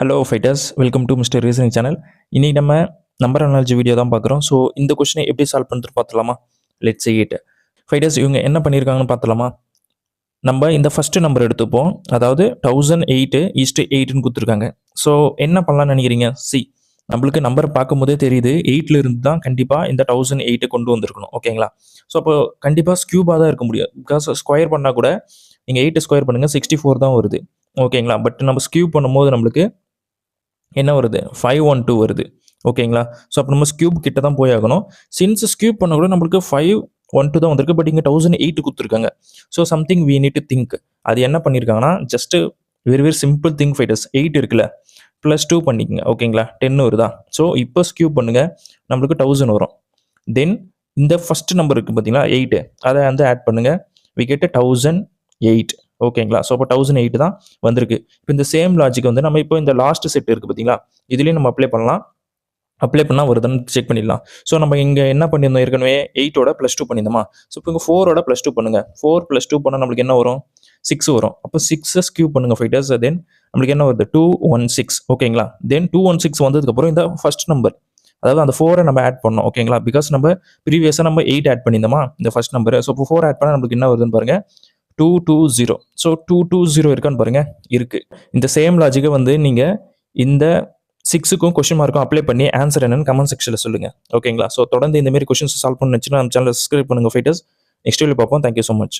Hello fighters, welcome to mister reasoning channel. இன்றைக்கி நம்ம number analogy video தான் பார்க்குறோம். ஸோ இந்த கொஸ்டினை எப்படி சால்வ் பண்ணுறது பார்த்துலாமா? Let's see it. ஃபைட்டர்ஸ், இவங்க என்ன பண்ணியிருக்காங்கன்னு பார்த்துலாமா? நம்ம இந்த ஃபஸ்ட்டு நம்பர் எடுத்துப்போம். அதாவது 1008:8ன்னு கொடுத்துருக்காங்க. ஸோ என்ன பண்ணலாம்னு நினைக்கிறீங்க? நம்மளுக்கு நம்பர் பார்க்கும்போதே தெரியுது 8ல் இருந்து தான் கண்டிப்பாக இந்த 1008 கொண்டு வந்திருக்கணும். ஓகேங்களா? ஸோ அப்போ கண்டிப்பாக ஸ்கியூபாக தான் இருக்க முடியும். பிகாஸ் ஸ்கொயர் பண்ணால் கூட நீங்கள் 8 ஸ்கொயர் பண்ணுங்கள் 64 தான் வருது. ஓகேங்களா? பட் நம்ம ஸ்கியூ பண்ணும்போது நம்மளுக்கு என்ன வருது? 512 வருது. ஓகேங்களா? ஸோ அப்போ நம்ம ஸ்கியூப் கிட்ட தான் போய் ஆகணும். சின்ஸ் ஸ்கியூப் பண்ண கூட நம்மளுக்கு 512 தான் வந்திருக்கு. பட் இங்கே 1008 கொடுத்துருக்காங்க. So something we need to think. அது என்ன பண்ணியிருக்காங்கன்னா, just very simple thing fighters. 8 இருக்குல்ல, +2 பண்ணிக்கங்க. ஓகேங்களா? 10 வருதா? ஸோ இப்போ ஸ்கியூப் பண்ணுங்க, நம்மளுக்கு 1000 வரும். தென் இந்த ஃபர்ஸ்ட் நம்பர் இருக்குது பார்த்தீங்களா, 8, அதை வந்து ஆட் பண்ணுங்க. We get 1008. ஓகேங்களா? ஸோ அப்போ 1008 தான் வந்திருக்கு. இப்போ இந்த சேம் லாஜிக் வந்து நம்ம இப்போ இந்த லாஸ்ட் செட் இருக்குது பார்த்தீங்களா, இதுலேயும் நம்ம அப்ளை பண்ணலாம். அப்ளை பண்ணால் வருதுன்னு செக் பண்ணிடலாம். ஸோ நம்ம இங்கே என்ன பண்ணியிருந்தோம், ஏற்கனவே 8ஓட +2 பண்ணியிருந்தோமா? ஸோ இப்போ இங்கே 4ஓட +2 பண்ணுங்கள். 4 +2 பண்ணால் நம்மளுக்கு என்ன வரும்? 6 வரும். அப்போ 6 ஸ்கியூ பண்ணுங்கள் ஃபைட்டர்ஸ். தென் நம்மளுக்கு என்ன வருது? 216. ஓகேங்களா? தென் 216 வந்ததுக்கப்புறம் இந்த ஃபர்ஸ்ட் நம்பர், அதாவது அந்த 4 நம்ம ஆட் பண்ணோம். ஓகேங்களா? பிகாஸ் நம்ம ப்ரீவியஸாக நம்ம 8 ஆட் பண்ணியிருந்தோமா இந்த ஃபர்ஸ்ட் நம்பர். ஸோ இப்போ 4 ஆட் பண்ணால் நம்மளுக்கு என்ன வருதுன்னு பாருங்கள், 220. ஸோ 220 இருக்கான்னு பாருங்க, இருக்கு. இந்த சேம் லாஜிக்கை வந்து நீங்க இந்த 6க்கும் கொஸ்டின் மார்க்கும் அப்ளை பண்ணி ஆன்சர் என்னன்னு கமெண்ட் செக்ஷனில் சொல்லுங்க. ஓகேங்களா? ஸோ தொடர்ந்து இந்த மாதிரி கொஸ்டின்ஸ் சால்வ் பண்ணி நம்ம சேனலை சப்ஸ்கிரைப் பண்ணுங்க ஃபைட்டர்ஸ். நெக்ஸ்ட் வீடியோ பார்ப்போம். Thank you so much.